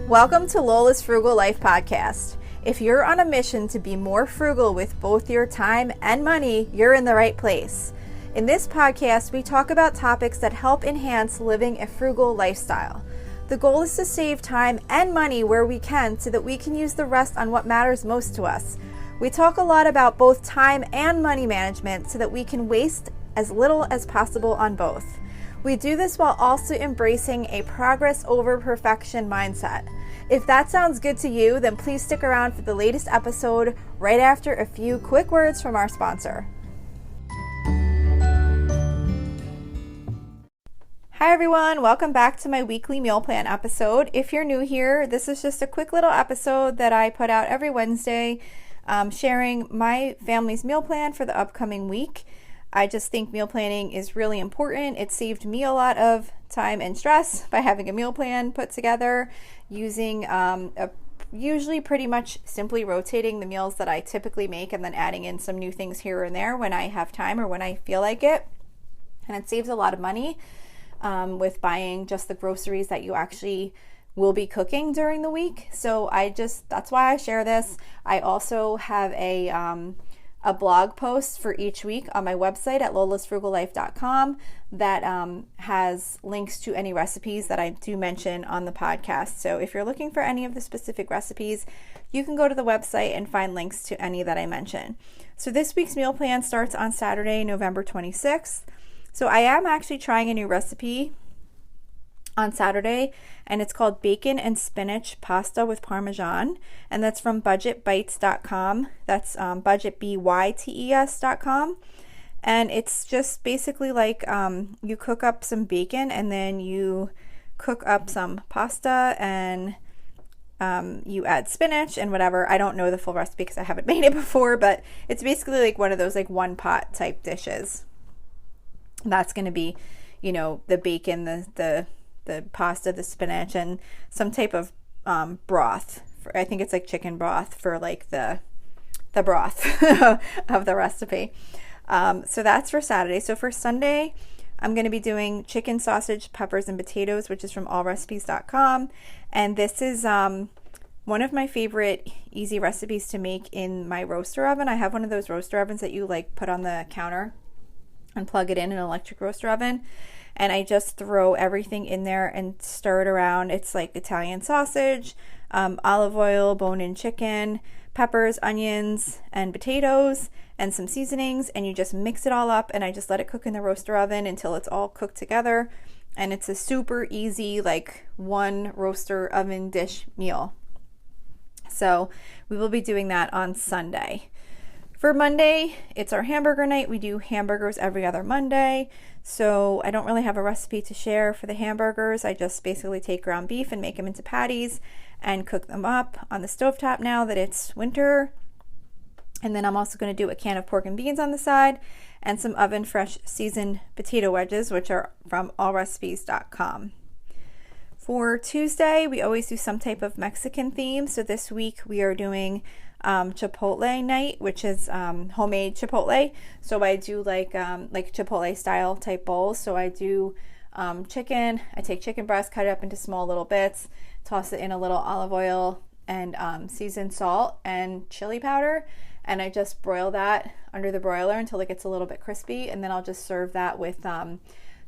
Welcome to Lola's Frugal Life Podcast. If you're on a mission to be more frugal with both your time and money, you're in the right place. In this podcast, we talk about topics that help enhance living a frugal lifestyle. The goal is to save time and money where we can so that we can use the rest on what matters most to us. We talk a lot about both time and money management so that we can waste as little as possible on both. We do this while also embracing a progress over perfection mindset. If that sounds good to you, then please stick around for the latest episode right after a few quick words from our sponsor. Hi everyone, welcome back to my weekly meal plan episode. If you're new here, this is just a quick little episode that I put out every Wednesday, sharing my family's meal plan for the upcoming week. I just think meal planning is really important. It saved me a lot of time and stress by having a meal plan put together, using usually pretty much simply rotating the meals that I typically make and then adding in some new things here and there when I have time or when I feel like it. And it saves a lot of money with buying just the groceries that you actually will be cooking during the week. So that's why I share this. I also have a blog post for each week on my website at lolasfrugallife.com that has links to any recipes that I do mention on the podcast. So if you're looking for any of the specific recipes, you can go to the website and find links to any that I mention. So this week's meal plan starts on Saturday, November 26th. So I am actually trying a new recipe on Saturday, and it's called bacon and spinach pasta with Parmesan, and that's from budgetbites.com. That's budgetbytes.com, and it's just basically like you cook up some bacon and then you cook up some pasta and you add spinach and whatever. I don't know the full recipe because I haven't made it before, but it's basically like one of those like one pot type dishes. That's going to be, the bacon, the pasta, the spinach, and some type of broth. I think it's like chicken broth for like the broth of the recipe. So that's for Saturday. So for Sunday, I'm going to be doing chicken, sausage, peppers, and potatoes, which is from allrecipes.com. And this is one of my favorite easy recipes to make in my roaster oven. I have one of those roaster ovens that you like put on the counter and plug it in an electric roaster oven. And I just throw everything in there and stir it around. It's like Italian sausage, olive oil, bone-in chicken, peppers, onions, and potatoes, and some seasonings. And you just mix it all up, and I just let it cook in the roaster oven until it's all cooked together. And it's a super easy, like one roaster oven dish meal. So we will be doing that on Sunday. For Monday, it's our hamburger night. We do hamburgers every other Monday. So I don't really have a recipe to share for the hamburgers. I just basically take ground beef and make them into patties and cook them up on the stovetop now that it's winter. And then I'm also going to do a can of pork and beans on the side and some oven fresh seasoned potato wedges, which are from allrecipes.com. For Tuesday, we always do some type of Mexican theme. So this week we are doing Chipotle night, which is homemade Chipotle. So I do like Chipotle style type bowls. So I do chicken. I take chicken breast, cut it up into small little bits, toss it in a little olive oil and seasoned salt and chili powder, and I just broil that under the broiler until it gets a little bit crispy, and then I'll just serve that with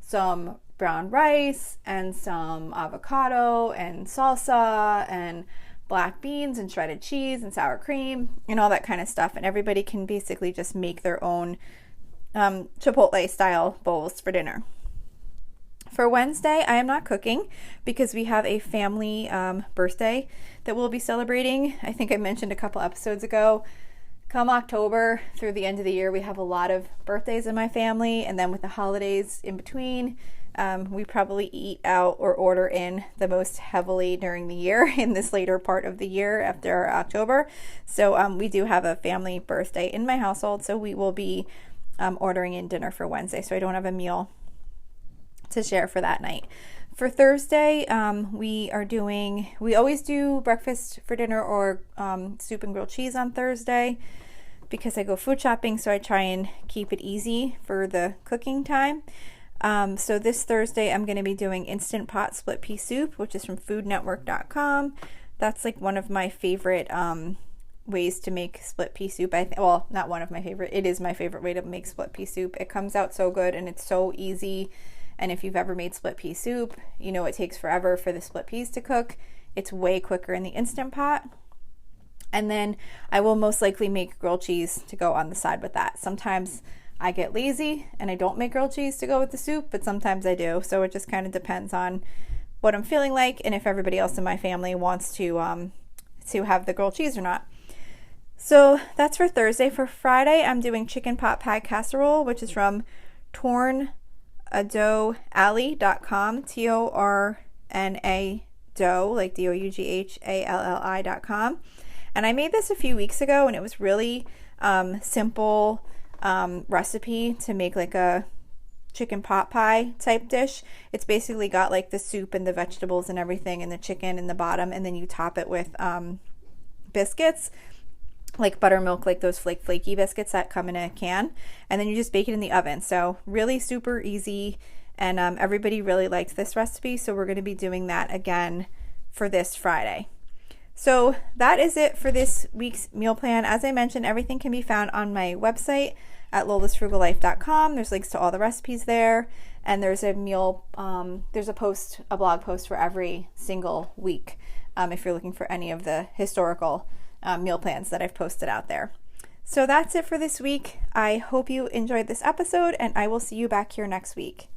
some brown rice and some avocado and salsa and black beans and shredded cheese and sour cream and all that kind of stuff. And everybody can basically just make their own Chipotle style bowls for dinner. For Wednesday, I am not cooking because we have a family birthday that we'll be celebrating. I think I mentioned a couple episodes ago. Come October through the end of the year, we have a lot of birthdays in my family, and then with the holidays in between, we probably eat out or order in the most heavily during the year in this later part of the year after October. So we do have a family birthday in my household, so we will be ordering in dinner for Wednesday, so I don't have a meal to share for that night. For Thursday, we always do breakfast for dinner or soup and grilled cheese on Thursday because I go food shopping, so I try and keep it easy for the cooking time. So this Thursday, I'm going to be doing Instant Pot Split Pea Soup, which is from foodnetwork.com. That's like one of my favorite ways to make split pea soup. Well, not one of my favorite. It is my favorite way to make split pea soup. It comes out so good and it's so easy. And if you've ever made split pea soup, you know it takes forever for the split peas to cook. It's way quicker in the Instant Pot. And then I will most likely make grilled cheese to go on the side with that. Sometimes I get lazy and I don't make grilled cheese to go with the soup, but sometimes I do. So it just kind of depends on what I'm feeling like and if everybody else in my family wants to have the grilled cheese or not. So that's for Thursday. For Friday, I'm doing chicken pot pie casserole, which is from tornadoalley.com, Torna dough, like DOUGHALLI.com. And I made this a few weeks ago, and it was really simple recipe to make like a chicken pot pie type dish. It's basically got like the soup and the vegetables and everything and the chicken in the bottom, and then you top it with biscuits, like buttermilk, like those flaky biscuits that come in a can, and then you just bake it in the oven. So really super easy, and everybody really liked this recipe, so we're going to be doing that again for this Friday. So that is it for this week's meal plan. As I mentioned, everything can be found on my website at lolasfrugallife.com. There's links to all the recipes there, and there's a blog post for every single week if you're looking for any of the historical meal plans that I've posted out there. So that's it for this week. I hope you enjoyed this episode, and I will see you back here next week.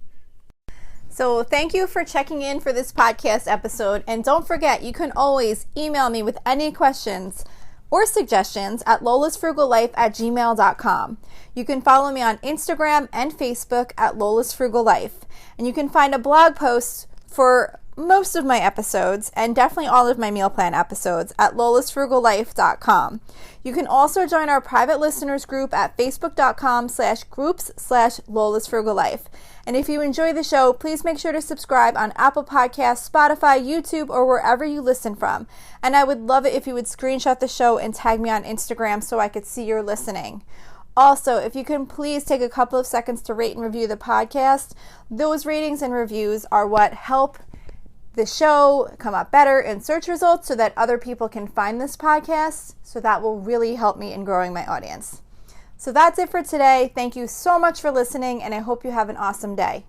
So thank you for checking in for this podcast episode. And don't forget, you can always email me with any questions or suggestions at lolasfrugallife@gmail.com. You can follow me on Instagram and Facebook at lolasfrugallife. And you can find a blog post for most of my episodes and definitely all of my meal plan episodes at lolasfrugallife.com. You can also join our private listeners group at facebook.com/groups/lolasfrugallife. And if you enjoy the show, please make sure to subscribe on Apple Podcasts, Spotify, YouTube, or wherever you listen from. And I would love it if you would screenshot the show and tag me on Instagram so I could see you're listening. Also, if you can please take a couple of seconds to rate and review the podcast. Those ratings and reviews are what help the show come up better in search results so that other people can find this podcast. So that will really help me in growing my audience. So that's it for today. Thank you so much for listening, and I hope you have an awesome day.